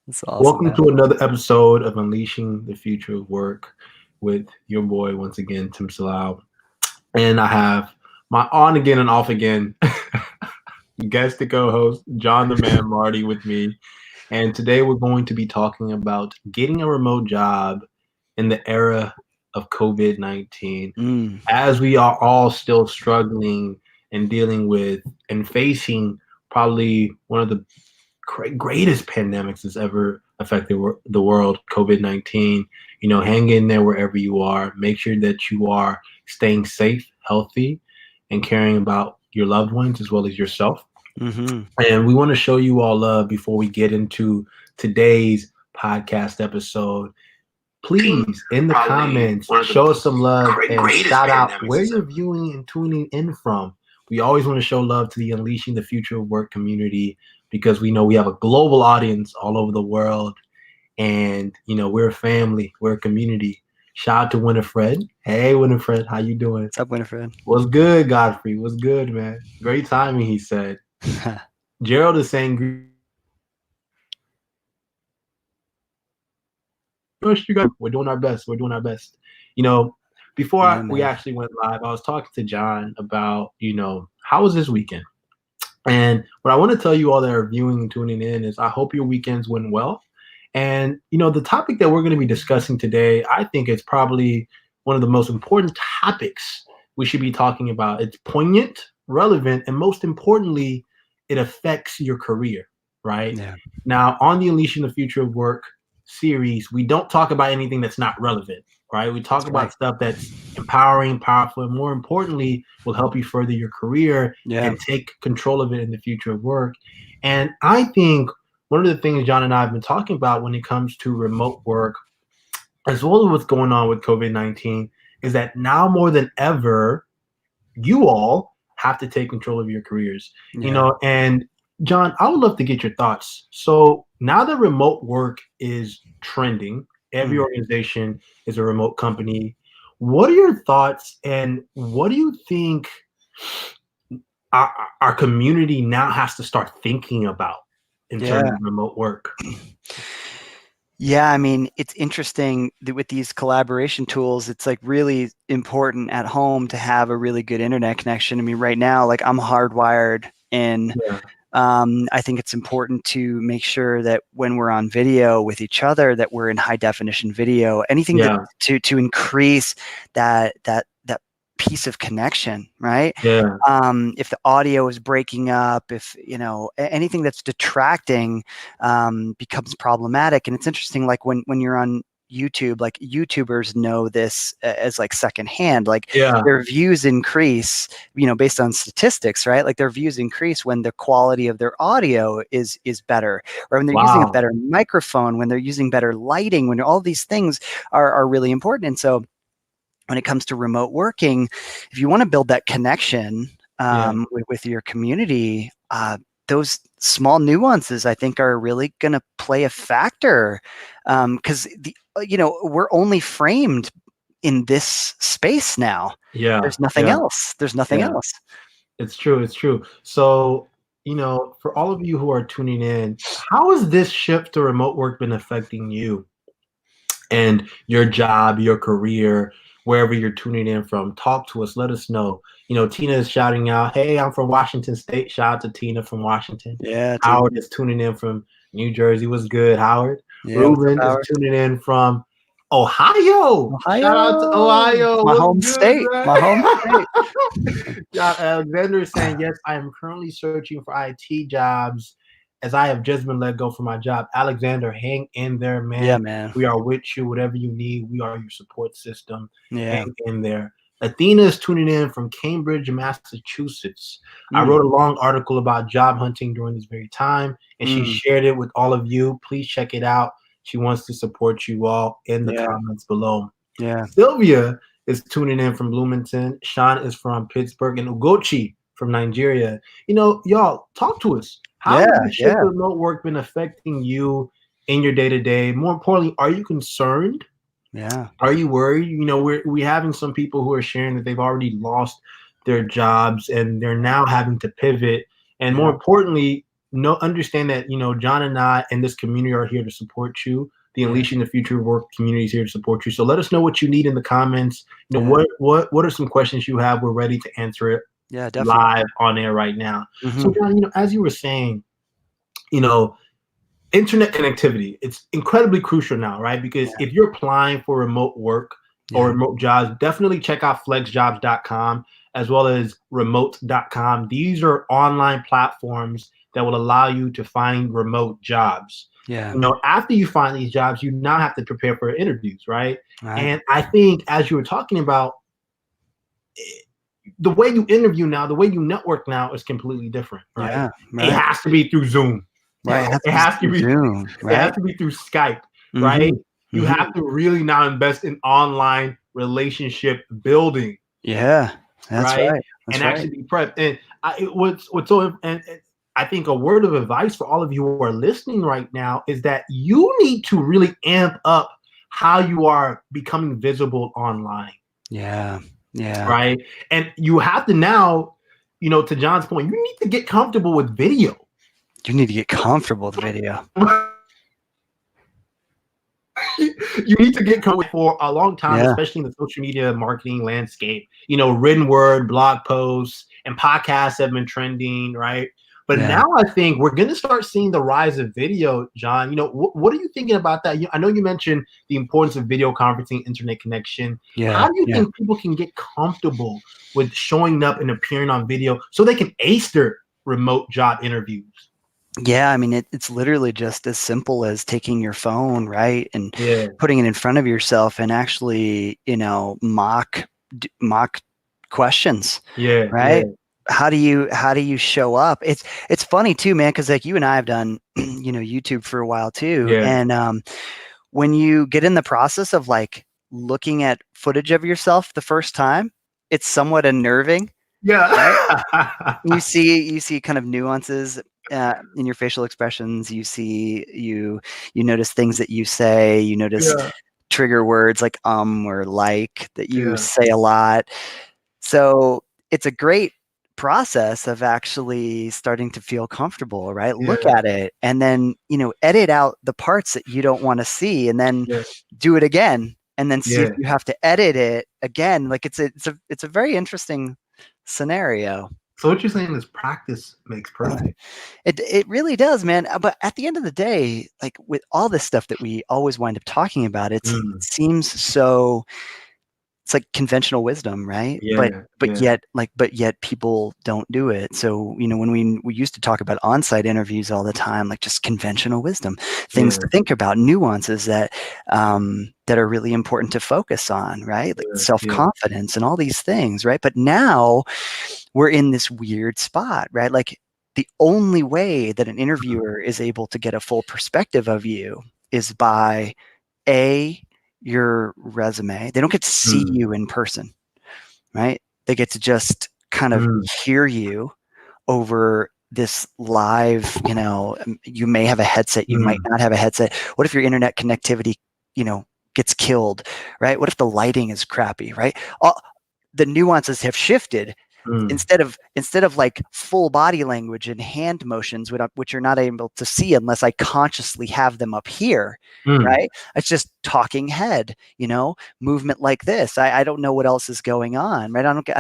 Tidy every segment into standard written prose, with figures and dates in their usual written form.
That's awesome, Welcome man. to another episode of Unleashing the Future of Work with your boy, once again, Tim Salau. And I have my on again and off again guest to co host, John the Man Marty, with me. And today we're going to be talking about getting a remote job in the era of COVID-19. Mm, As we are all still struggling and dealing with and facing probably one of the greatest pandemics that's ever affected the world, COVID-19. Hang in there wherever you are. Make sure that you are staying safe, healthy, and caring about your loved ones as well as yourself. hmm And we want to show you all love before we get into today's podcast episode. Please, in the comments, show us some love and shout out where you're viewing and tuning in from. We always want to show love to the Unleashing the Future of Work community because we know we have a global audience all over the world. And, we're a family. We're a community. Shout out to Winifred. Hey, Winifred, how you doing? What's up, Winifred? What's good, Godfrey? What's good, man? Great timing, he said. Gerald is saying, we're doing our best. We're doing our best. You know, Yeah, we man. actually went live, I was talking to John about, how was this weekend? And what I want to tell you all that are viewing and tuning in is I hope your weekends went well. And, the topic that we're going to be discussing today, I think it's probably one of the most important topics we should be talking about. It's poignant, relevant, and most importantly, it affects your career, right? Yeah. Now, on the Unleashing the Future of Work series, we don't talk about anything that's not relevant, right? We talk That's right. about stuff that's empowering, powerful, and more importantly, will help you further your career Yeah. and take control of it in the future of work. And I think one of the things John and I have been talking about when it comes to remote work, as well as what's going on with COVID-19, is that now more than ever, you all have to take control of your careers. Yeah. And John, I would love to get your thoughts. So now that remote work is trending, every Mm. organization is a remote company. What are your thoughts, and what do you think our community now has to start thinking about in terms Yeah. of remote work? Yeah, I mean, it's interesting that with these collaboration tools, it's like really important at home to have a really good internet connection. I mean, right now, like I'm hardwired in. Yeah. I think it's important to make sure that when we're on video with each other, that we're in high definition video. Anything that Yeah. to increase that piece of connection, right? Yeah. If the audio is breaking up, if anything that's detracting becomes problematic. And it's interesting, like when you're on YouTube, like YouTubers know this as like secondhand, like Yeah. their views increase, based on statistics, right? Like their views increase when the quality of their audio is better, or when they're using a Wow. better microphone, when they're using better lighting, when all these things are really important. And so when it comes to remote working, if you want to build that connection Yeah. with your community, those small nuances, I think, are really going to play a factor, because we're only framed in this space now. Yeah. There's nothing Yeah. else. There's nothing Yeah. else. It's true. It's true. So, for all of you who are tuning in, how has this shift to remote work been affecting you and your job, your career, wherever you're tuning in from? Talk to us. Let us know. Tina is shouting out, "Hey, I'm from Washington State." Shout out to Tina from Washington. Yeah, Tina. Howard is tuning in from New Jersey. What's good, Howard? Yeah, what's up, Ruben is Howard? tuning in from Ohio. Shout out to Ohio, Ohio. my What's home good, state. man? My home state. Yeah, Alexander is saying, yes, I am currently searching for IT jobs as I have just been let go from my job. Alexander, hang in there, Yeah, man. man. We are with you. Whatever you need, we are your support system. Yeah. Hang in there. Athena is tuning in from Cambridge, Massachusetts. I Mm, wrote a long article about job hunting during this very time, and she mm, shared it with all of you. Please check it out. She wants to support you all in the yeah. comments below. Yeah. Sylvia is tuning in from Bloomington. Sean is from Pittsburgh, and Ugochi from Nigeria. Y'all, talk to us. How has Yeah. the shift Yeah. to remote work been affecting you in your day-to-day? More importantly, are you concerned? Yeah. Are you worried? We're having some people who are sharing that they've already lost their jobs and they're now having to pivot. And more Yeah. importantly, understand that, John and I and this community are here to support you. The Yeah. Unleashing the Future Work community is here to support you. So let us know what you need in the comments. Yeah. What are some questions you have? We're ready to answer it Yeah, definitely. live on air right now. So Hmm. John, as you were saying, you know, internet connectivity, it's incredibly crucial now, right? Because Yeah. if you're applying for remote work or Yeah. remote jobs, definitely check out flexjobs.com as well as remote.com. These are online platforms that will allow you to find remote jobs. Yeah. After you find these jobs, you now have to prepare for interviews, right? Right. And I think, as you were talking about, the way you interview now, the way you network now is completely different, right? Yeah. It Right. has to be through Zoom. Right. It has It to be has to through be Zoom. it has Right. to be through Skype, right? Hmm. You Hmm. have to really now invest in online relationship building, Yeah. That's right? right. That's And right. actually be prepped. And what's so and I think a word of advice for all of you who are listening right now is that you need to really amp up how you are becoming visible online, Yeah. Yeah. right? And you have to now, to John's point, you need to get comfortable with video. You need to get comfortable with video. You need to get comfortable for a long time, Yeah. especially in the social media marketing landscape. Written word, blog posts, and podcasts have been trending, right? But Yeah. now I think we're going to start seeing the rise of video, John. What are you thinking about that? I know you mentioned the importance of video conferencing, internet connection. Yeah. How do you Yeah. think people can get comfortable with showing up and appearing on video so they can ace their remote job interviews? Yeah, I mean, it's literally just as simple as taking your phone, right, and Yeah, putting it in front of yourself and actually, mock questions, yeah, yeah, right? How do you show up? It's funny too, man, because like you and I have done, YouTube for a while too, yeah, and when you get in the process of like looking at footage of yourself the first time, it's somewhat unnerving, right? yeah. You see kind of nuances in your facial expressions. You notice things that you say. You notice Yeah, trigger words like or like that you yeah, say a lot. So it's a great process of actually starting to feel comfortable, right? Look yeah, at it and then, edit out the parts that you don't want to see and then yeah, do it again and then see if yeah. you have to edit it again. Like it's a very interesting scenario. So what you're saying is practice makes perfect. It really does, man. But at the end of the day, like with all this stuff that we always wind up talking about, it Mm, seems so it's like conventional wisdom, right? But yeah, but yeah, yet people don't do it. So, when we used to talk about on-site interviews all the time, like just conventional wisdom, things yeah, to think about, nuances that are really important to focus on, right? Like yeah, yeah, self-confidence and all these things, right? But now we're in this weird spot, right? Like the only way that an mm, interviewer is able to get a full perspective of you is by a your resume. They don't get to see mm, you in person, right? They get to just kind of mm, hear you over this live, you may have a headset, you might mm, not have a headset. What if your internet connectivity, you know, gets killed, right? What if the lighting is crappy, right? All the nuances have shifted mm, instead of like full body language and hand motions, which you're not able to see unless I consciously have them up here, mm. right? It's just talking head, movement like this. I don't know what else is going on, right? I don't get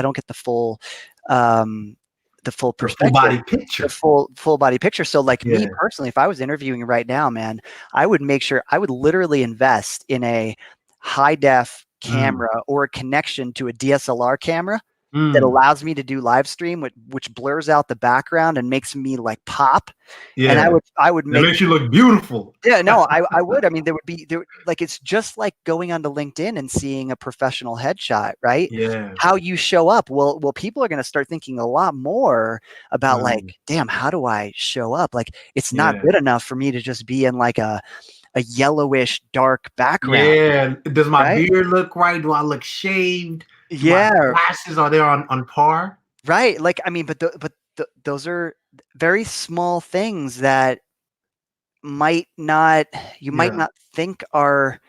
um, the full The full perspective, body the picture. full body picture. So like me Yeah. personally, if I was interviewing right now, man, I would make sure I would literally invest in a high def Mm, camera or a connection to a DSLR camera that mm. allows me to do live stream, which blurs out the background and makes me like pop. And I Yeah. would I would That make makes you look beautiful. yeah, no, I would. I mean, like it's just like going onto LinkedIn and seeing a professional headshot, right? Yeah. How you show up. Well, people are going to start thinking a lot more about like, Mm, damn, how do I show up? Like, it's not yeah. good enough for me to just be in like a yellowish dark background, Yeah. Does my right? beard look right? Do I look shaved? My Yeah, glasses, are they on par? right. Like, I mean, those are very small things that might not you might Yeah. not think are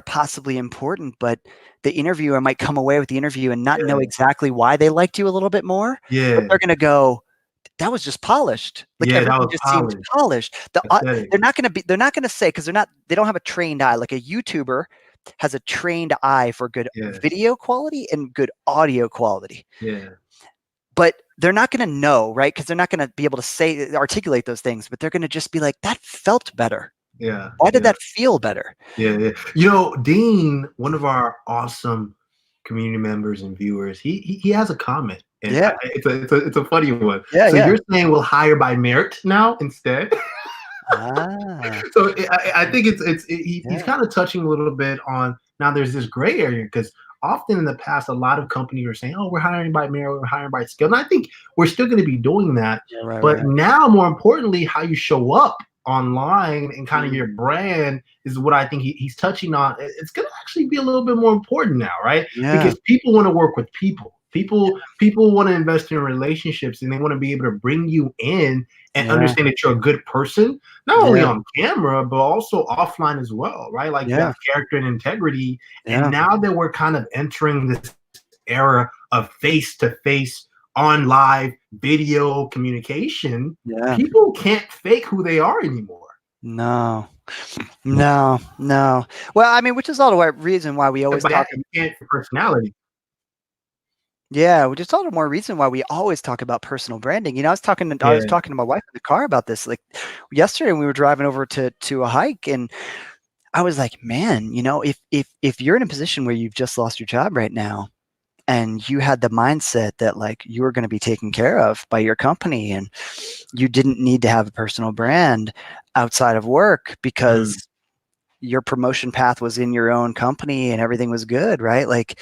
possibly important, but the interviewer might come away with the interview and not know Yeah. exactly why they liked you a little bit more, but Yeah. they're going to go, that was just polished. Like Yeah, that everything was just seemed polished. polished. Aesthetic. They're not gonna say, because they don't have a trained eye. Like a YouTuber has a trained eye for good Yes. video quality and good audio quality. Yeah. But they're not gonna know, right? Because they're not gonna be able to articulate those things, but they're gonna just be like, that felt better. Yeah. Why did Yeah. that feel better? Yeah. Yeah. You know, Dean, one of our awesome community members and viewers, he has a comment, and Yeah. it's a funny one. Yeah, So yeah. you're saying we'll hire by merit now instead? Ah, So I think he's yeah. kind of touching a little bit on now. There's this gray area because often in the past, a lot of companies are saying, "Oh, we're hiring by merit, we're hiring by skill," and I think we're still going to be doing that. Yeah, right, But right. now, more importantly, how you show up online and kind of your Mm, brand is what I think he's touching on. It's going to actually be a little bit more important now, right? yeah, Because people want to work with people. People want to invest in relationships, and they want to be able to bring you in and yeah, understand that you're a good person, not only yeah, on camera, but also offline as well, right? Like you yeah, have character and integrity. And yeah, now that we're kind of entering this era of face to face on live video communication, yeah. people can't fake who they are anymore. No, no, no. Well, I mean, which is all the reason why we always But talk. you can't for personality. Yeah, which is all the more reason why we always talk about personal branding. I was Yeah. talking to my wife in the car about this. Like yesterday, we were driving over to a hike, and I was like, man, if you're in a position where you've just lost your job right now, and you had the mindset that like you were going to be taken care of by your company, and you didn't need to have a personal brand outside of work Mm, because your promotion path was in your own company and everything was good, right? Like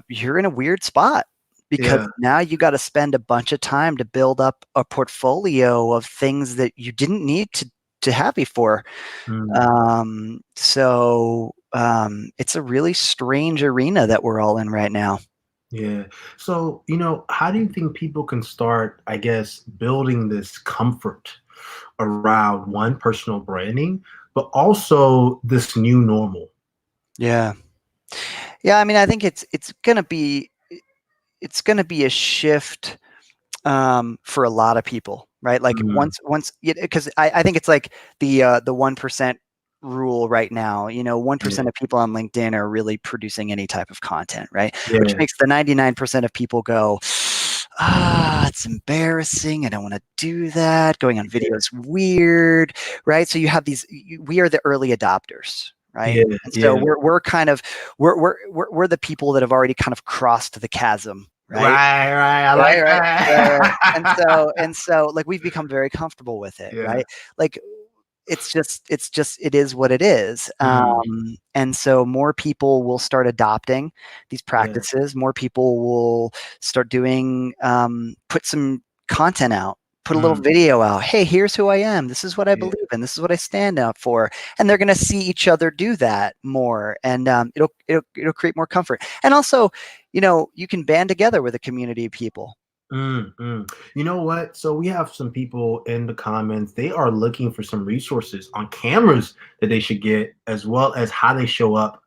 you're in a weird spot because yeah. now you got to spend a bunch of time to build up a portfolio of things that you didn't need to have before. Mm, It's a really strange arena that we're all in right now. yeah. So, how do you think people can start, I guess, building this comfort around one personal branding, but also this new normal? Yeah. Yeah, I mean, I think it's gonna be a shift for a lot of people, right? Like Mm, because I think it's like the 1% rule right now. 1% yeah, of people on LinkedIn are really producing any type of content, right? Which yeah, makes the 99% of people go, it's embarrassing. I don't want to do that. Going on video is weird, right? So you have we are the early adopters. Right. yeah, And so yeah. we're kind of we're the people that have already kind of crossed the chasm, right? Right, right. I Right, like right, right, right. And that. so and so, like, we've become very comfortable with it, Yeah. right? Like, it is what it is. Mm, And so more people will start adopting these yeah, practices. More people will start doing, put some content out, put a little mm, video out. Hey, here's who I am. This is what I yeah, believe in. This is what I stand up for. And they're going to see each other do that more, and it'll create more comfort. And also, you can band together with a community of people. mm. You know what? So we have some people in the comments. They are looking for some resources on cameras that they should get, as well as how they show up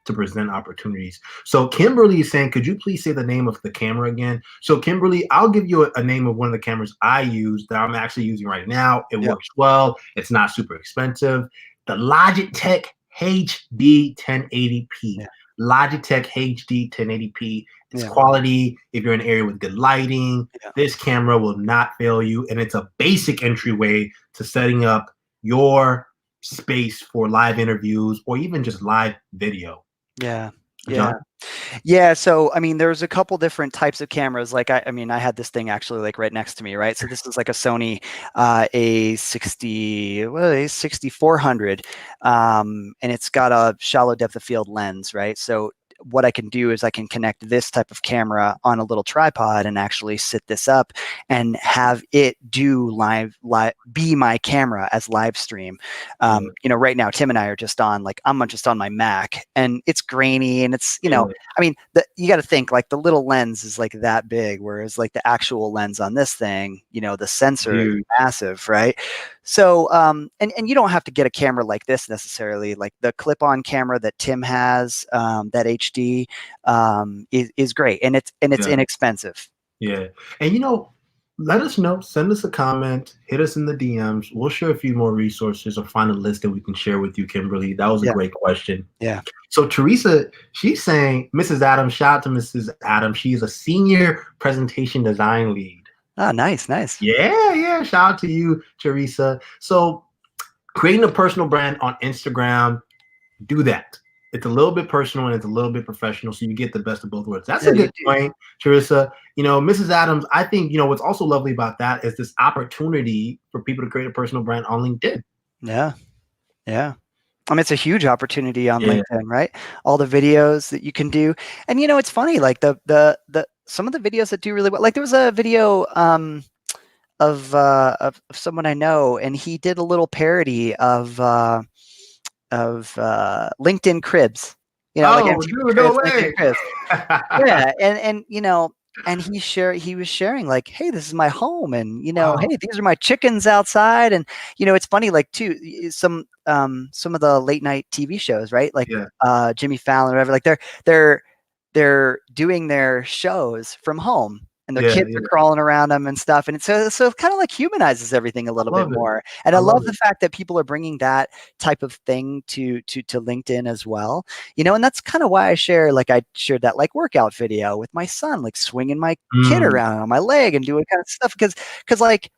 to present opportunities. So Kimberly is saying, could you please say the name of the camera again? So Kimberly, I'll give you a name of one of the cameras I use that I'm actually using right now. It Yep. works well. It's not super expensive. The Logitech HD 1080p. Yeah. Logitech HD 1080p. It's Yeah. quality. If you're in an area with good lighting, Yeah. this camera will not fail you. And it's a basic entryway to setting up your space for live interviews or even just live video. Yeah. Yeah. John? Yeah, so I mean, there's a couple different types of cameras. Like I mean, I had this thing actually like right next to me, right? So this is like a Sony A6400, and it's got a shallow depth of field lens, right? So what I can do is I can connect this type of camera on a little tripod and actually sit this up and have it do live be my camera as live stream. Yeah, Right now Tim and I are just on like I'm just on my Mac, and it's grainy, and it's yeah, I mean, you got to think like the little lens is like that big, whereas like the actual lens on this thing, the sensor is dude. massive, right? So, and you don't have to get a camera like this necessarily. Like the clip-on camera that Tim has, that HD, is great, and it's Yeah, inexpensive. yeah. And let us know. Send us a comment. Hit us in the DMs. We'll share a few more resources or find a list that we can share with you, Kimberly. That was a Yeah. great question. Yeah. So Teresa, she's saying, Mrs. Adams, shout out to Mrs. Adams. She's a senior presentation design lead. Oh, nice, nice. Yeah. Shout out to you, Teresa. So creating a personal brand on Instagram, do that. It's a little bit personal and it's a little bit professional, so you get the best of both worlds. That's Yeah, a you good do. point, Teresa. Mrs. Adams, I think, what's also lovely about that is this opportunity for people to create a personal brand on LinkedIn. Yeah. Yeah. I mean, it's a huge opportunity on Yeah. LinkedIn, right? All the videos that you can do. And it's funny, like the some of the videos that do really well. Like there was a video of someone I know, and he did a little parody of LinkedIn Cribs. Like Oh, MTV dude, no Cribs, LinkedIn way. Cribs. Yeah, and he was sharing like, hey, this is my home, and Wow. hey, these are my chickens outside, and it's funny, like too, some of the late night TV shows, right? Like Yeah. Jimmy Fallon or whatever, like they're doing their shows from home. And their Yeah. kids are crawling around them and stuff, and so it kind of like humanizes everything a I little bit love it. more. And I I love love the it. fact that people are bringing that type of thing to LinkedIn as well. And that's kind of why I shared that like workout video with my son, like swinging my kid Mm, around on my leg and doing kind of stuff, because like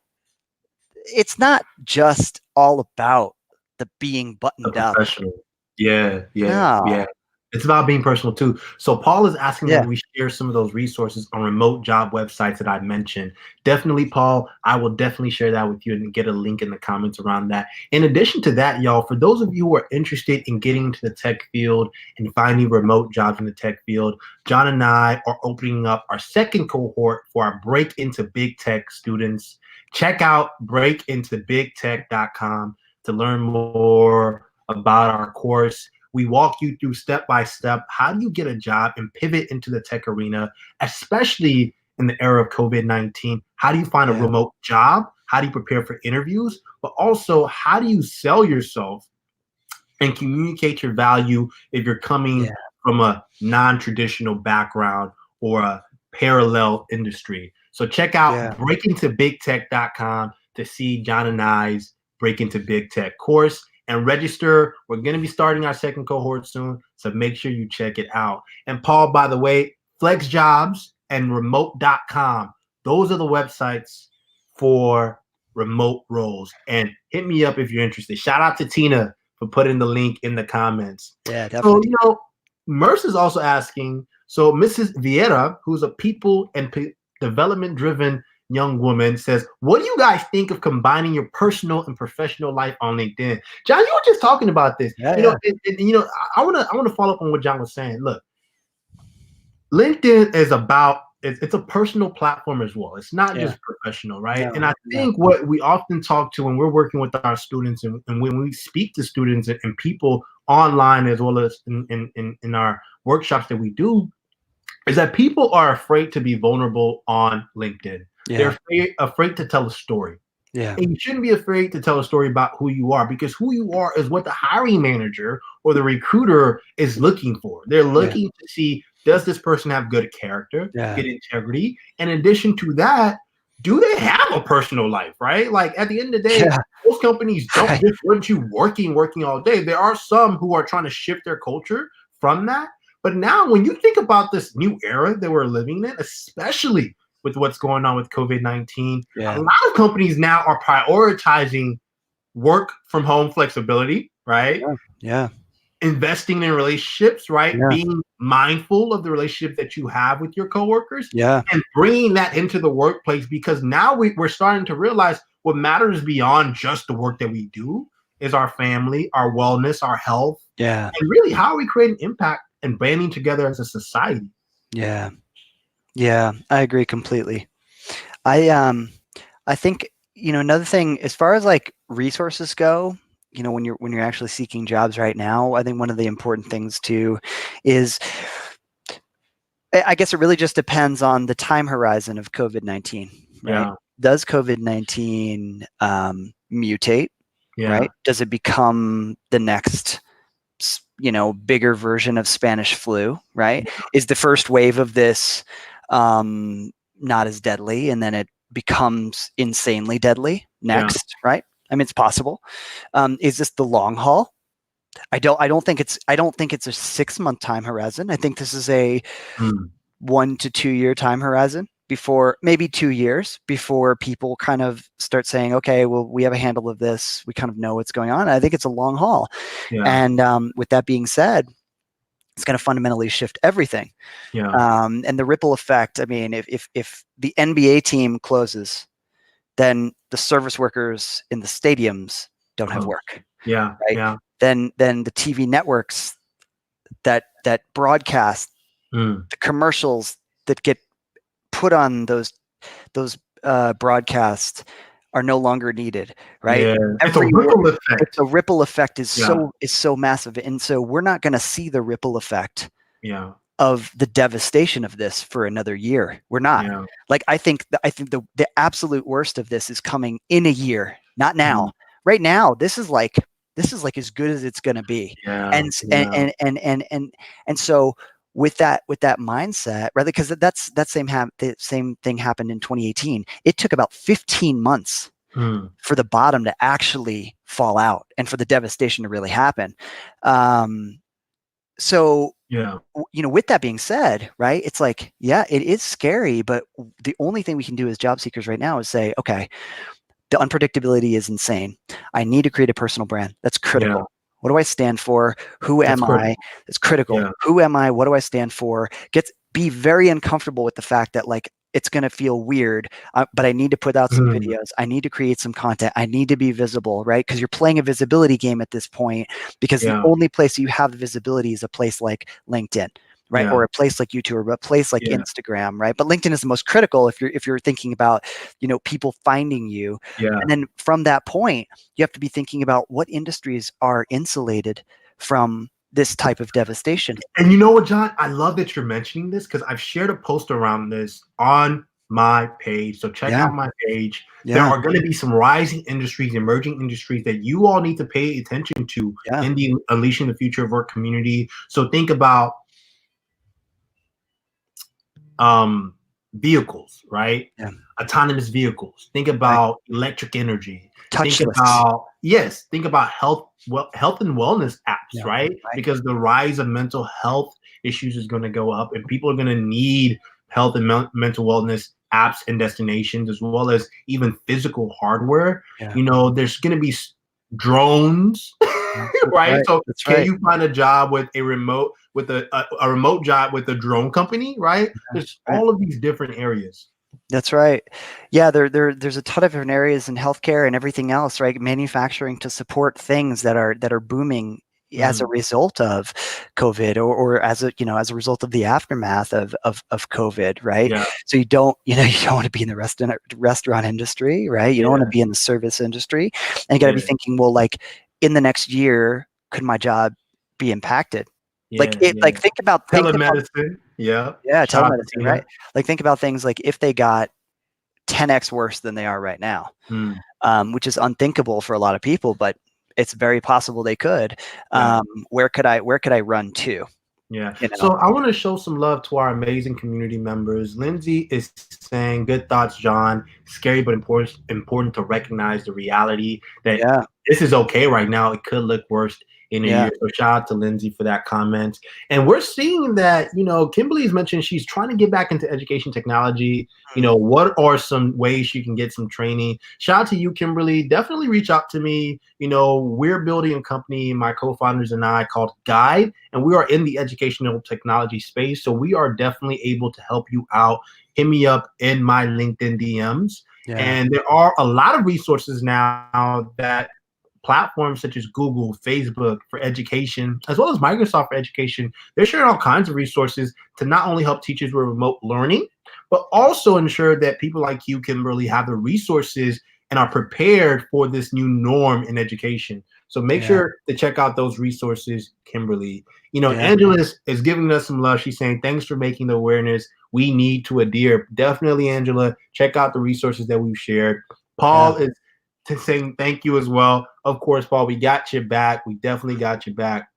it's not just all about the being a buttoned up. professional. Yeah. No. It's about being personal too. So Paul is asking that Yeah. we share some of those resources on remote job websites that I mentioned. Definitely, Paul, I will definitely share that with you and get a link in the comments around that. In addition to that, y'all, for those of you who are interested in getting into the tech field and finding remote jobs in the tech field, John and I are opening up our second cohort for our Break into Big Tech students. Check out breakintobigtech.com to learn more about our course. We walk you through step by step how do you get a job and pivot into the tech arena, especially in the era of COVID-19. How do you find a Yeah. remote job? How do you prepare for interviews? But also, how do you sell yourself and communicate your value if you're coming Yeah. from a non-traditional background or a parallel industry? So check out Yeah. breakintobigtech.com to see John and I's Break Into Big Tech course and register. We're going to be starting our second cohort soon, so make sure you check it out. And Paul, by the way, FlexJobs and remote.com, those are the websites for remote roles. And hit me up if you're interested. Shout out to Tina for putting the link in the comments. Yeah, So, definitely. Merce is also asking, so Mrs. Vieira, who's a people and development driven young woman, says, what do you guys think of combining your personal and professional life on LinkedIn? John, you were just talking about this. Yeah. I want to follow up on what John was saying. Look, LinkedIn is about it's a personal platform as well. It's not Yeah. just professional, right? And No. I think what we often talk to when we're working with our students and when we speak to students and people online as well as in our workshops that we do is that people are afraid to be vulnerable on LinkedIn. Yeah. They're afraid to tell a story. Yeah. And you shouldn't be afraid to tell a story about who you are because who you are is what the hiring manager or the recruiter is looking for. They're Yeah. looking to see, does this person have good character, Yeah. good integrity? And in addition to that, do they have a personal life, right? Like at the end of the day, Yeah. most companies don't Right. just want you working all day. There are some who are trying to shift their culture from that. But now when you think about this new era that we're living in, especially with what's going on with COVID-19, Yeah. a lot of companies now are prioritizing work from home flexibility, right? Yeah. Investing in relationships, right? Yeah. Being mindful of the relationship that you have with your coworkers Yeah. and bringing that into the workplace because now we're starting to realize what matters beyond just the work that we do is our family, our wellness, our health, Yeah. and really how are we creating impact and banding together as a society. Yeah. Yeah. I agree completely. I think, another thing as far as like resources go, when you're actually seeking jobs right now, I think one of the important things too is, I guess it really just depends on the time horizon of COVID-19, right? Yeah. Does COVID-19 mutate, Yeah. right? Does it become the next, bigger version of Spanish flu, right? Is the first wave of this not as deadly, and then it becomes insanely deadly Yeah. next, right? I mean, it's possible. Is this the long haul? I don't think it's a 6-month time horizon. I think this is a Mm. 1 to 2 year time horizon, before maybe 2 years before people kind of start saying, okay, well, we have a handle of this. We kind of know what's going on. I think it's a long haul. Yeah. And with that being said, it's going to fundamentally shift everything. Yeah. And the ripple effect. I mean, if the NBA team closes, then the service workers in the stadiums don't have Close. work, Yeah. right? Yeah. Then the TV networks that broadcast Mm. the commercials that get put on those broadcasts are no longer needed, right? Yeah. It's a Everyone, ripple effect. the ripple effect is Yeah. so massive, and so we're not going to see the ripple effect Yeah. of the devastation of this for another year. We're not. Yeah. Like, I think the absolute worst of this is coming in a year, not now. Mm. Right now, this is like as good as it's going to be. Yeah. And Yeah. and so with that mindset, rather, because the same thing happened in 2018. It took about 15 months Mm. for the bottom to actually fall out and for the devastation to really happen. So, Yeah. with that being said, right, it's like, yeah, it is scary, but the only thing we can do as job seekers right now is say, okay, the unpredictability is insane. I need to create a personal brand. That's critical. Yeah. What do I stand for? Who That's am critical. I? It's critical. Yeah. Who am I? What do I stand for? Be very uncomfortable with the fact that, like, it's going to feel weird, but I need to put out some Mm. videos. I need to create some content. I need to be visible, right? Because you're playing a visibility game at this point, because the Yeah. only place you have the visibility is a place like LinkedIn, right? Yeah. Or a place like YouTube, or a place like Yeah. Instagram, right? But LinkedIn is the most critical if you're thinking about, people finding you. Yeah. And then from that point, you have to be thinking about what industries are insulated from this type of devastation. And you know what, John? I love that you're mentioning this, because I've shared a post around this on my page. So check Yeah. out my page. There Yeah. are going to be some rising industries, emerging industries that you all need to pay attention to Yeah. in the Unleashing the Future of Work community. So think about vehicles, right? Yeah. Autonomous vehicles. Think about electric energy. Think Touchless. about health and wellness apps, Yeah. right? Right. Because the rise of mental health issues is going to go up, and people are going to need health and mental wellness apps and destinations, as well as even physical hardware. Yeah. There's going to be drones, right? So That's can right. you find a job with a remote job with a drone company, right? There's right. all of these different areas. That's right. Yeah, there's a ton of different areas in healthcare and everything else, right? Manufacturing to support things that are booming as a result of COVID, or as a result of the aftermath of COVID, right? Yeah. So you don't want to be in the restaurant industry, right? You don't want to Yeah. be in the service industry, and you got to be thinking, well, like, in the next year, could my job be impacted? Like, think about telemedicine. Yeah. Shout out to telemedicine, Tina. right? Like, think about things like if they got 10x worse than they are right now, which is unthinkable for a lot of people, but it's very possible they could. Yeah. Where could I run to? Yeah. So I want to show some love to our amazing community members. Lindsay is saying, "Good thoughts, John. Scary but important to recognize the reality that this is okay right now. It could look worse in a year." So shout out to Lindsay for that comment. And we're seeing that, Kimberly's mentioned she's trying to get back into education technology. What are some ways she can get some training? Shout out to you, Kimberly. Definitely reach out to me. We're building a company, my co-founders and I, called Guide, and we are in the educational technology space. So we are definitely able to help you out. Hit me up in my LinkedIn DMs. Yeah. And there are a lot of resources now that platforms such as Google, Facebook for education, as well as Microsoft for education, they're sharing all kinds of resources to not only help teachers with remote learning, but also ensure that people like you, Kimberly, have the resources and are prepared for this new norm in education. So make sure to check out those resources, Kimberly. Angela is giving us some love. She's saying, thanks for making the awareness we need to adhere. Definitely, Angela, check out the resources that we've shared. Paul is saying thank you as well. Of course, Paul, we got your back. We definitely got your back.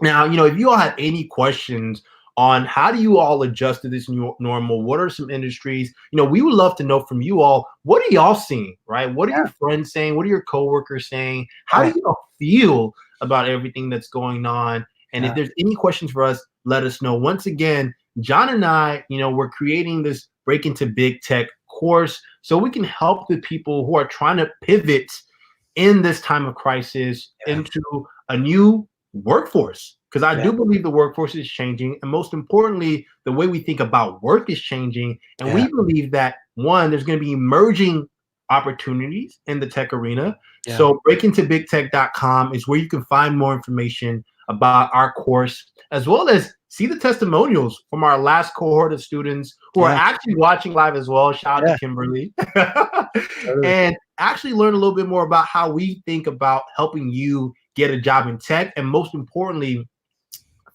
Now, if you all have any questions on how do you all adjust to this new normal? What are some industries? We would love to know from you all, what are y'all seeing, right? What are Yeah. your friends saying? What are your coworkers saying? How Yeah. do you all feel about everything that's going on? And if Yeah. there's any questions for us, let us know. Once again, John and I, we're creating this Break into Big Tech course so we can help the people who are trying to pivot in this time of crisis into a new workforce. Because I do believe the workforce is changing. And most importantly, the way we think about work is changing. And we believe that, one, there's going to be emerging opportunities in the tech arena. Yeah. So breakintobigtech.com is where you can find more information about our course, as well as see the testimonials from our last cohort of students who are actually watching live as well. Shout out to Kimberly. And actually learn a little bit more about how we think about helping you get a job in tech, and most importantly,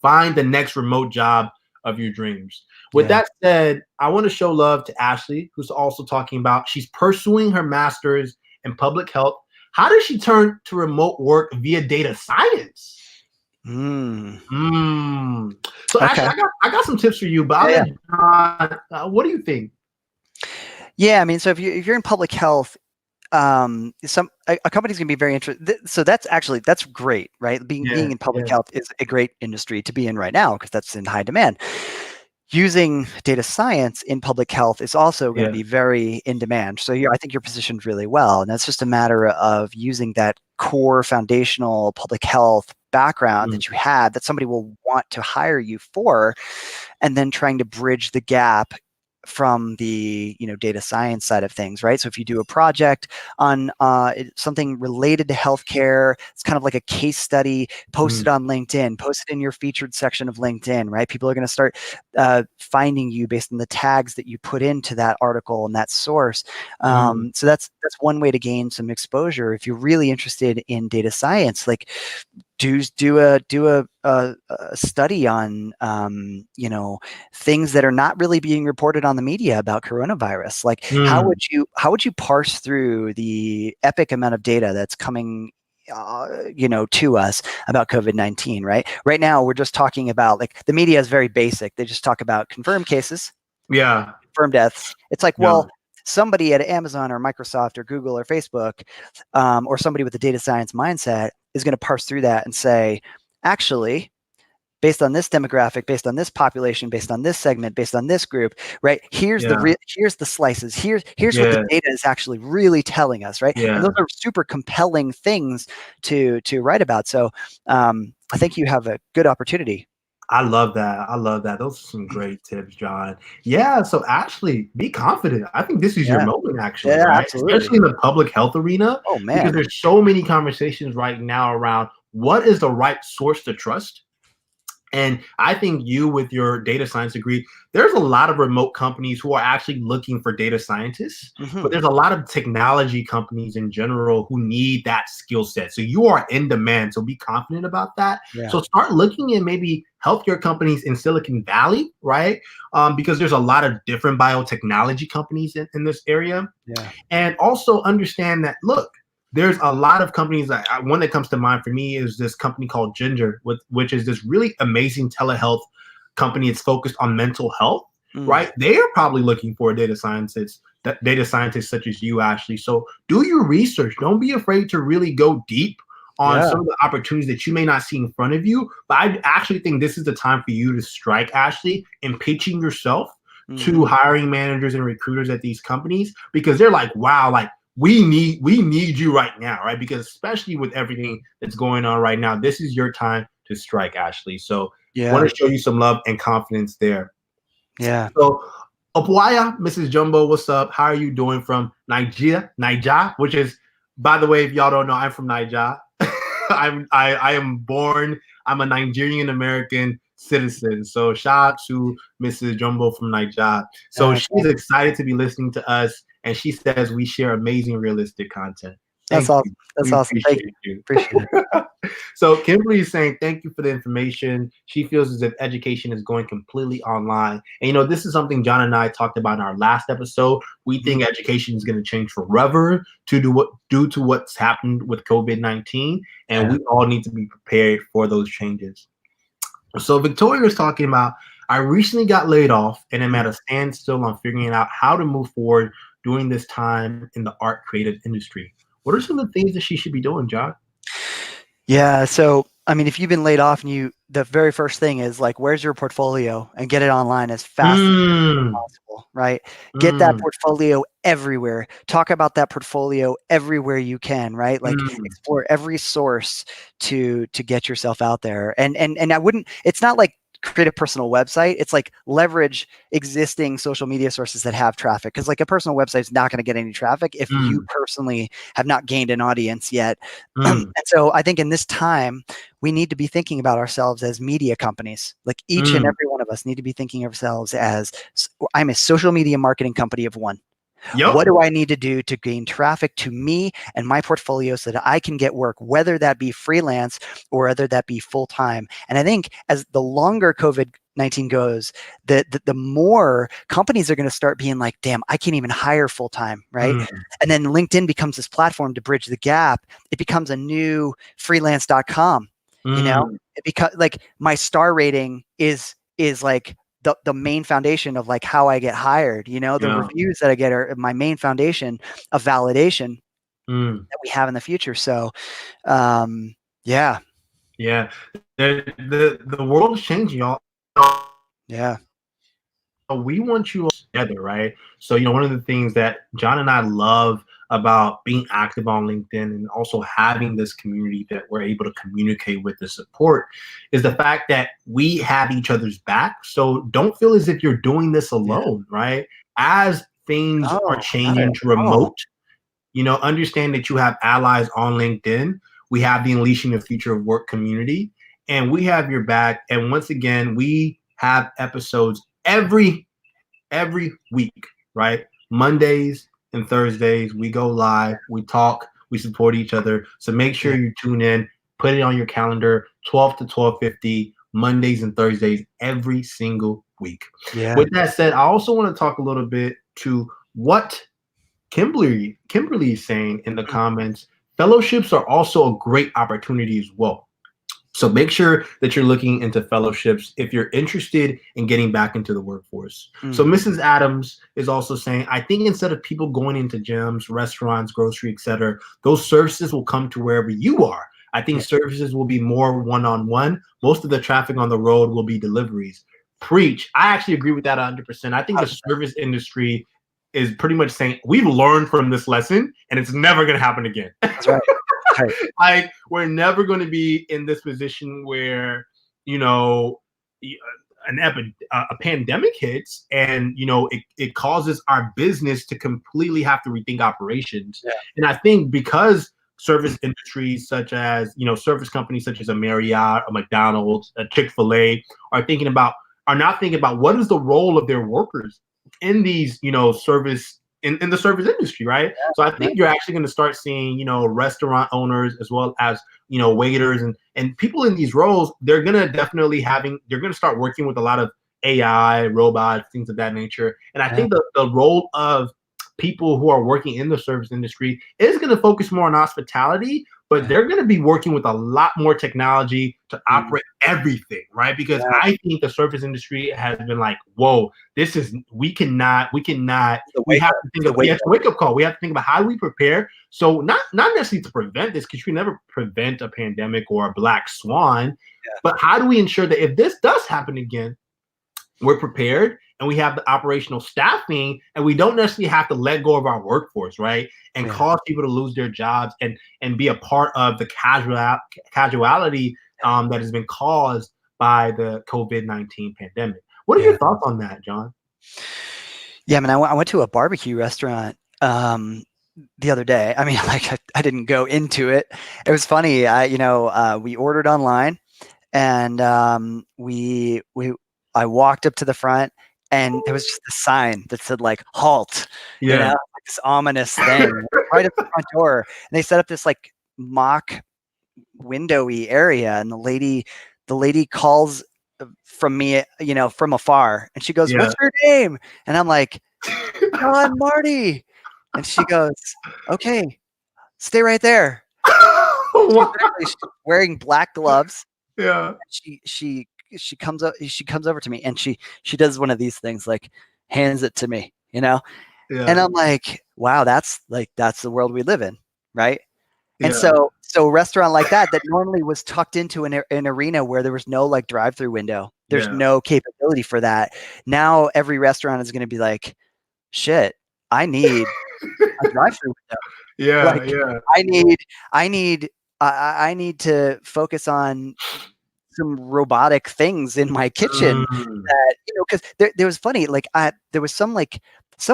find the next remote job of your dreams. With that said, I want to show love to Ashley, who's also talking about she's pursuing her master's in public health. How does she turn to remote work via data science? So Ashley, I got some tips for you, but I'll let John, what do you think? Yeah, I mean, so if you're in public health, a company's gonna be very interested. So that's great, right? Being in public health is a great industry to be in right now because that's in high demand. Using data science in public health is also going to be very in demand. So I think you're positioned really well, and that's just a matter of using that core foundational public health background that you had that somebody will want to hire you for, and then trying to bridge the gap from the data science side of things, right? So if you do a project on something related to healthcare, it's kind of like a case study, post it on LinkedIn, post it in your featured section of LinkedIn, right? People are going to start finding you based on the tags that you put into that article and that source. So that's one way to gain some exposure. If you're really interested in data science, like do a study on things that are not really being reported on the media about coronavirus. Like how would you parse through the epic amount of data that's coming to us about COVID-19, right? Right now, we're just talking about, like, the media is very basic. They just talk about confirmed cases, confirmed deaths. It's like, well, somebody at Amazon or Microsoft or Google or Facebook, or somebody with a data science mindset is going to parse through that and say, actually, based on this demographic, based on this population, based on this segment, based on this group, right? Here's the slices. Here's what the data is actually really telling us, right? And those are super compelling things to write about. So I think you have a good opportunity. I love that. Those are some great tips, John. Yeah. So Ashley, be confident. I think this is your moment, actually, right? Absolutely. Especially in the public health arena. Oh, man. Because there's so many conversations right now around what is the right source to trust. And I think you, with your data science degree, there's a lot of remote companies who are actually looking for data scientists, but there's a lot of technology companies in general who need that skill set. So you are in demand. So be confident about that. So start looking at maybe healthcare companies in Silicon Valley, right? Because there's a lot of different biotechnology companies in this area. And also understand that, look, there's a lot of companies one that comes to mind for me is this company called Ginger, which is this really amazing telehealth company. It's focused on mental health, right? They are probably looking for data scientists such as you, Ashley. So do your research. Don't be afraid to really go deep on some of the opportunities that you may not see in front of you. But I actually think this is the time for you to strike, Ashley, in pitching yourself to hiring managers and recruiters at these companies, because they're like, wow, like, we need you right now, right? Because especially with everything that's going on right now, this is your time to strike, Ashley. So I want to show you some love and confidence there. So Opuaya, Mrs. Jumbo, what's up? How are you doing from Nigeria, which is, by the way, if y'all don't know, I'm from Niger. I am a Nigerian American citizen. So shout out to Mrs. Jumbo from Niger. So she's excited to be listening to us. And she says we share amazing, realistic content. That's awesome. That's awesome. Thank you. Appreciate it. So Kimberly is saying, thank you for the information. She feels as if education is going completely online. And, this is something John and I talked about in our last episode. We think education is going to change forever due to what's happened with COVID-19. And we all need to be prepared for those changes. So Victoria is talking about, I recently got laid off and am at a standstill on figuring out how to move forward during this time in the art creative industry. What are some of the things that she should be doing, John? Yeah. So, I mean, if you've been laid off and the very first thing is like, where's your portfolio, and get it online as fast as Mm, possible, right? Get that mm, portfolio everywhere. Talk about that portfolio everywhere you can, right? Like mm, explore every source to get yourself out there. And I wouldn't, it's not like create a personal website. It's like leverage existing social media sources that have traffic. Because like a personal website is not going to get any traffic if you mm, personally have not gained an audience yet. And mm, so I think in this time, we need to be thinking about ourselves as media companies. Like each and mm. every one of us need to be thinking of ourselves as I'm a social media marketing company of one. Yep. What do I need to do to gain traffic to me and my portfolio so that I can get work, whether that be freelance or whether that be full time? And I think as the longer COVID-19 goes, the more companies are going to start being like, damn, I can't even hire full time, right? Mm, And then LinkedIn becomes this platform to bridge the gap. It becomes a new freelance.com, you know? mm. It becomes like my star rating is like the main foundation of like how I get hired, the Yeah. reviews that I get are my main foundation of validation Mm. that we have in the future. So, um, yeah, Yeah. The world is changing, y'all. yeah, We want you all together, right? So, one of the things that John and I love about being active on LinkedIn and also having this community that we're able to communicate with and support is the fact that we have each other's back. So don't feel as if you're doing this yeah. alone, right? As things are No, not at changing to all. remote, understand that you have allies on LinkedIn. We have the Unleashing the Future of Work community, and we have your back. And once again, we have episodes every week, right? Mondays and Thursdays, we go live, we talk, we support each other. So make sure Yeah, you tune in, put it on your calendar, 12 to 12:50, Mondays and Thursdays, every single week. yeah, With that said, I also want to talk a little bit to what Kimberly is saying in the comments. Fellowships are also a great opportunity as well. So make sure that you're looking into fellowships if you're interested in getting back into the workforce. So mm, Mrs. Adams is also saying, I think instead of people going into gyms, restaurants, grocery, etc., those services will come to wherever you are. I think yeah, services will be more one-on-one. Most of the traffic on the road will be deliveries. Preach. I actually agree with that 100%. I think the service industry is pretty much saying we've learned from this lesson and it's never going to happen again. that's right. Right. Like we're never going to be in this position where you know a pandemic hits and it causes our business to completely have to rethink operations. Yeah, And I think because service industries such as service companies such as a Marriott, a McDonald's, a Chick-fil-A are not thinking about what is the role of their workers in these service in the service industry, right? So I yeah, think you're actually going to start seeing, restaurant owners as well as, waiters and people in these roles. They're going to they're going to start working with a lot of AI, robots, things of that nature. And I yeah, think the role of people who are working in the service industry is going to focus more on hospitality, but yeah, they're going to be working with a lot more technology to mm, operate everything, right? Because yeah. I think the service industry has been like, whoa, this is The we wake have up. to It's think the of wake it's a up. wake up call. We have to think about how do we prepare. So not necessarily to prevent this, because you never prevent a pandemic or a black swan, but how do we ensure that if this does happen again, we're prepared and we have the operational staffing and we don't necessarily have to let go of our workforce, right? And Yeah, cause people to lose their jobs and be a part of the casuality that has been caused by the COVID-19 pandemic. What are yeah. your thoughts on that, John? Yeah, I mean, I went to a barbecue restaurant the other day. I mean, like I didn't go into it. It was funny. We ordered online, and I walked up to the front, and there was just a sign that said like "halt," Yeah. like this ominous thing right at the front door. And they set up this like mock windowy area, and the lady calls from me, from afar, and she goes, Yeah. "What's your name?" And I'm like, "John Marty." And she goes, "Okay, stay right there." She's Wow. literally she's wearing black gloves. Yeah. She she comes over to me, and she does one of these things, like hands it to me, and I'm like, wow, that's the world we live in, right? And so a restaurant like that normally was tucked into an arena where there was no like drive-through window. There's no capability for that. Now every restaurant is going to be like, shit, I need a drive-through window. Like I need to focus on some robotic things in my kitchen that, because there was funny, like there was some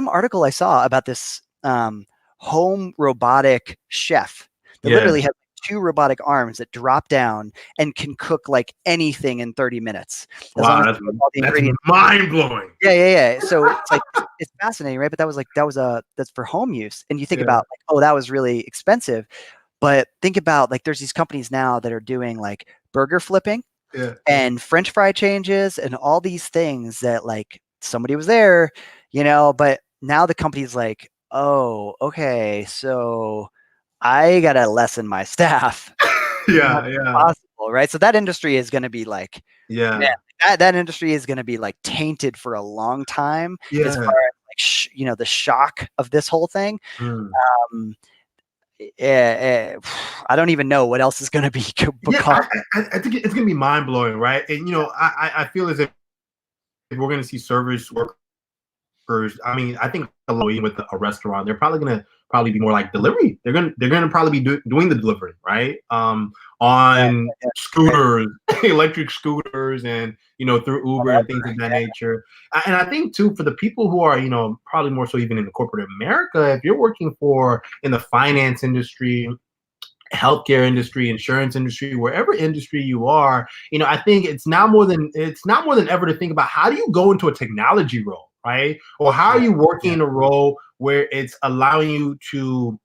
article I saw about this home robotic chef that literally has 2 robotic arms that drop down and can cook like anything in 30 minutes. Wow, that's mind blowing. Yeah. So it's like, it's fascinating, right? But that's for home use. And you think about like, oh, that was really expensive. But think about like, there's these companies now that are doing like burger flipping and French fry changes and all these things that like somebody was there, but now the company's like, oh, okay, so I gotta lessen my staff. Possible, right? So that industry is going to be like, man, that industry is going to be like tainted for a long time as far as like the shock of this whole thing. I don't even know what else is going to be. I think it's going to be mind blowing, right? And I feel as if we're going to see service workers. I mean, I think with a restaurant, they're probably going to be more like delivery. They're gonna probably be doing the delivery, right? On scooters, electric scooters, and through Uber and things of that nature. And I think too, for the people who are probably more so even in the corporate America, if you're working in the finance industry, healthcare industry, insurance industry, wherever industry you are, I think it's now more than ever to think about, how do you go into a technology role, right? Or how are you working in a role where it's allowing you to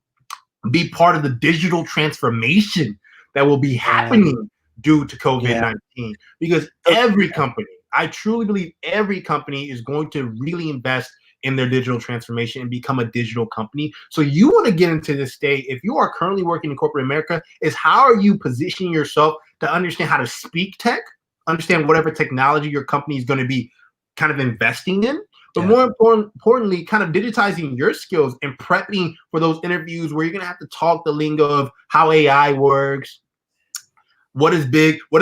be part of the digital transformation that will be happening due to COVID-19? Because every company, I truly believe every company is going to really invest in their digital transformation and become a digital company. So you want to get into this state, if you are currently working in corporate America, is how are you positioning yourself to understand how to speak tech, understand whatever technology your company is going to be kind of investing in, but more importantly, kind of digitizing your skills and prepping for those interviews where you're going to have to talk the lingo of how AI works, what is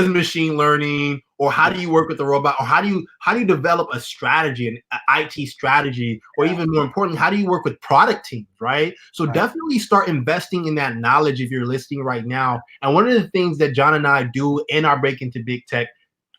machine learning, or how do you work with the robot, or how do you develop a strategy, an IT strategy, or even more importantly, how do you work with product teams, right? So definitely start investing in that knowledge if you're listening right now. And one of the things that John and I do in our Break Into Big Tech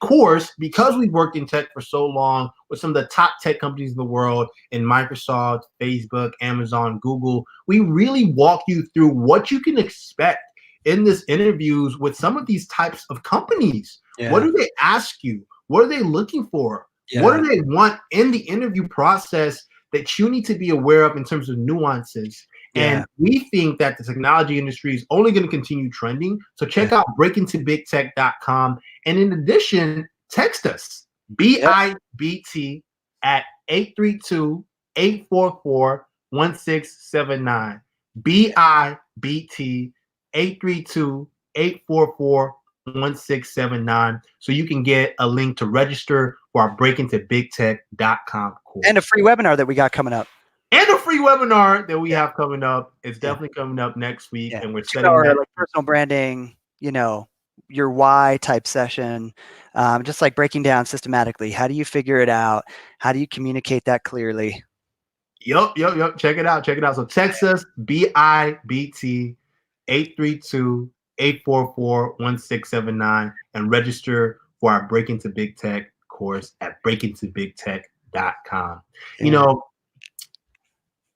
course, because we've worked in tech for so long with some of the top tech companies in the world, in Microsoft, Facebook, Amazon, Google, we really walk you through what you can expect in this interviews with some of these types of companies. What do they ask you? What are they looking for? What do they want in the interview process that you need to be aware of in terms of nuances? And we think that the technology industry is only going to continue trending. So check out breakintobigtech.com. And in addition, text us, BIBT at 832-844-1679. BIBT 832-844-1679. So you can get a link to register for our breakintobigtech.com course. And a free webinar that we got coming up. And a free webinar that we have coming up. It's definitely coming up next week. And we're setting that like personal branding, your why type session, just like breaking down systematically. How do you figure it out? How do you communicate that clearly? Yup. Check it out. So text us, BIBT 832-844-1679, and register for our Break Into Big Tech course at breakintobigtech.com.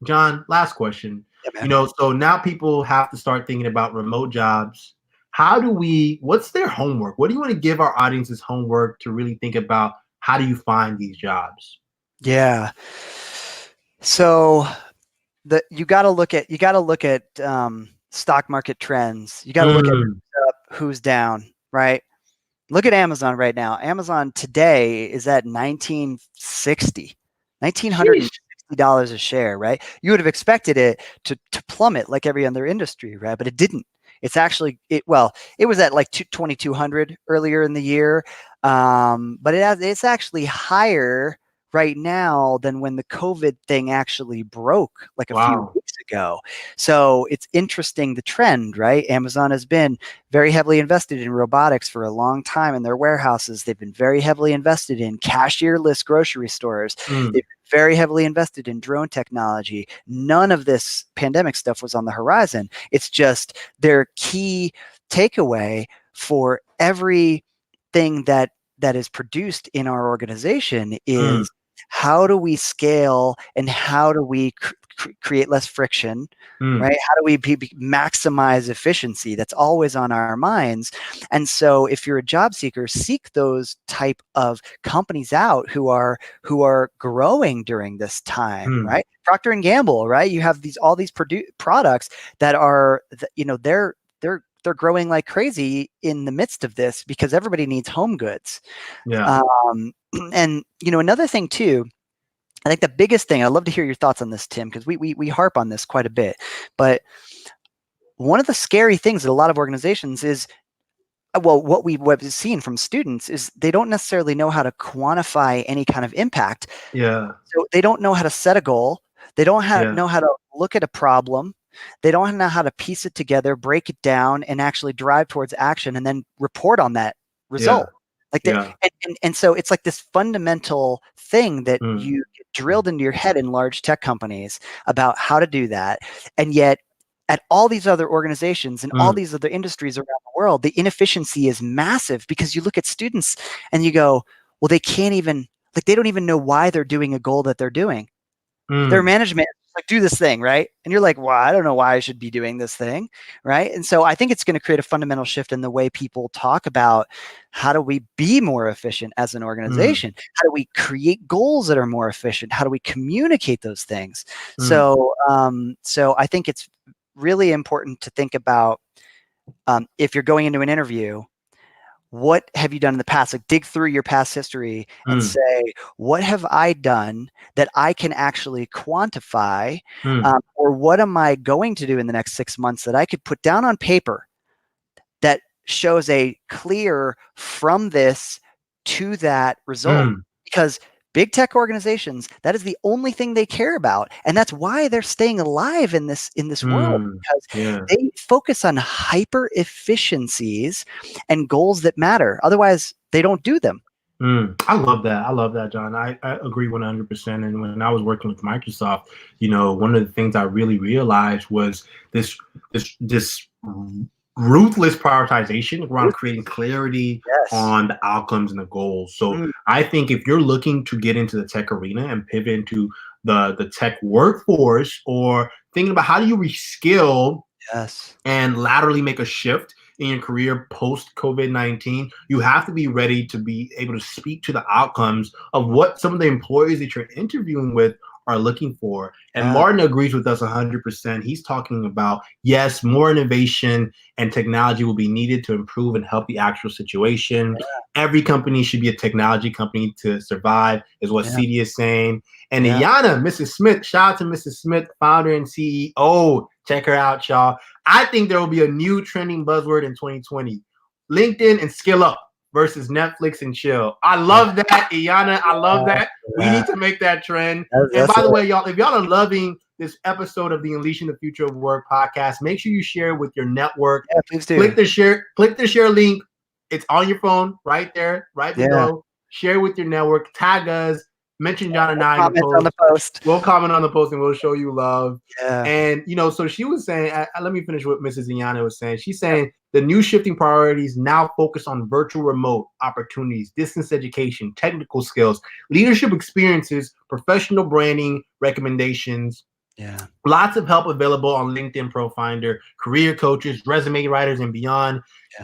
John, last question. So now people have to start thinking about remote jobs. What's their homework? What do you want to give our audience's homework to really think about? How do you find these jobs? Yeah. So you got to look at stock market trends. You got to look at who's down, right? Look at Amazon right now. Amazon today is at $1,960 a share, right? You would have expected it to plummet like every other industry, right? But it didn't. It's actually it was at like 2,200 earlier in the year, but it's actually higher right now than when the COVID thing actually broke like a few Wow. weeks ago. So it's interesting, the trend, right? Amazon has been very heavily invested in robotics for a long time in their warehouses. They've been very heavily invested in cashierless grocery stores. Mm. They've been very heavily invested in drone technology. None of this pandemic stuff was on the horizon. It's just their key takeaway for everything that is produced in our organization Mm. is how do we scale and how do we create less friction, Mm. right? How do we maximize efficiency? That's always on our minds. And so if you're a job seeker, seek those type of companies out who are growing during this time, Mm. right? Procter and Gamble, right? You have all these products that are, they're growing like crazy in the midst of this because everybody needs home goods. Yeah. And another thing too, I think the biggest thing, I'd love to hear your thoughts on this, Tim, because we harp on this quite a bit. But one of the scary things that a lot of organizations is, well, what we've seen from students is they don't necessarily know how to quantify any kind of impact. Yeah. So they don't know how to set a goal. They don't know how to look at a problem. They don't know how to piece it together, break it down, and actually drive towards action and then report on that result. Like that, and so it's like this fundamental thing that you get drilled into your head in large tech companies about how to do that. And yet at all these other organizations and all these other industries around the world, the inefficiency is massive because you look at students and you go, well, they can't even, like, they don't even know why they're doing a goal that they're doing. Their management like, do this thing, right? And you're like, well, I don't know why I should be doing this thing, right? And so I think it's going to create a fundamental shift in the way people talk about how do we be more efficient as an organization? How do we create goals that are more efficient? How do we communicate those things? So I think it's really important to think about, if you're going into an interview, what have you done in the past? Like, dig through your past history and say, what have I done that I can actually quantify? Or what am I going to do in the next 6 months that I could put down on paper that shows a clear from this to that result? Because big tech organizations, that is the only thing they care about. And that's why they're staying alive in this world, because they focus on hyper efficiencies and goals that matter. Otherwise, they don't do them. I love that. I love that, John. I agree 100%. And when I was working with Microsoft, one of the things I really realized was this ruthless prioritization around creating clarity on the outcomes and the goals. So I think if you're looking to get into the tech arena and pivot into the tech workforce, or thinking about how do you reskill and laterally make a shift in your career post COVID-19, you have to be ready to be able to speak to the outcomes of what some of the employees that you're interviewing with are looking for. And Martin agrees with us 100%. He's talking about, yes, more innovation and technology will be needed to improve and help the actual situation. Every company should be a technology company to survive, is what CD is saying. And Iana, Mrs. Smith, shout out to Mrs. Smith, founder and CEO. Check her out, y'all. I think there will be a new trending buzzword in 2020. LinkedIn and skill up versus Netflix and chill. I love that, Iana. I love that. We need to make that trend. And by the way, y'all, if y'all are loving this episode of the Unleashing the Future of Work podcast, make sure you share it with your network. Please do. Click the share link. It's on your phone right there, right below. Share with your network. Tag us. Mention John and I on the post. We'll comment on the post and we'll show you love. And, so she was saying, let me finish what Mrs. Iana was saying. She's saying the new shifting priorities now focus on virtual remote opportunities, distance education, technical skills, leadership experiences, professional branding, recommendations. Lots of help available on LinkedIn Pro Finder, career coaches, resume writers, and beyond.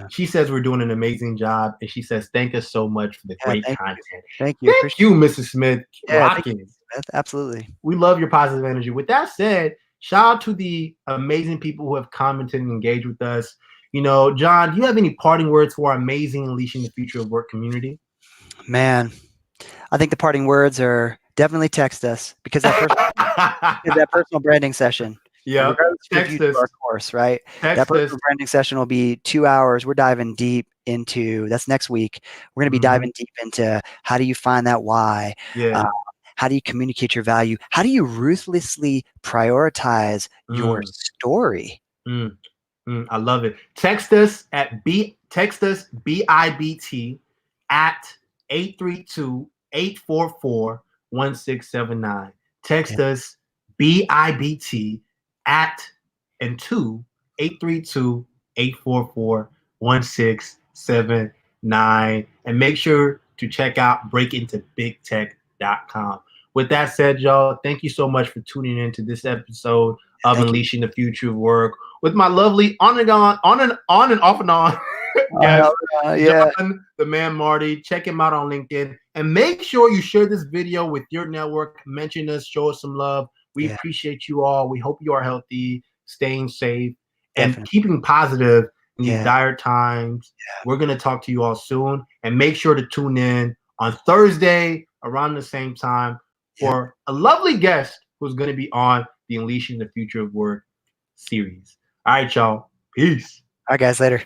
She says we're doing an amazing job, and she says thank us so much for the great content. Thank you. Thank you, Mrs. Smith. Rocking. Absolutely. We love your positive energy. With that said, shout out to the amazing people who have commented and engaged with us. John, do you have any parting words for our amazing Unleashing the Future of Work community? Man, I think the parting words are definitely text us, because that personal branding session, Yeah. regardless if you Text do us. our course, right? That Text us. personal branding session will be 2 hours. We're diving deep into that's next week. We're going to be diving deep into how do you find that why? Yeah. How do you communicate your value? How do you ruthlessly prioritize your Mm, story? mm, I love it. Text us BIBT at 832-844-1679. Yeah, Text us BIBT at and 832-844-1679. And make sure to check out breakintobigtech.com. With that said, y'all, thank you so much for tuning in to this episode of thank you. Unleashing the Future of Work with my lovely on and off and on guest, Yeah, John, the man Marty. Check him out on LinkedIn and make sure you share this video with your network. Mention us, show us some love. We yeah, appreciate you all. We hope you are healthy, staying safe, and definitely. keeping positive in these Yeah, dire times. We're going to talk to you all soon, and make sure to tune in on Thursday around the same time yeah. for a lovely guest who's going to be on the Unleashing the Future of Work series. All right, y'all. Peace. All right, guys, later.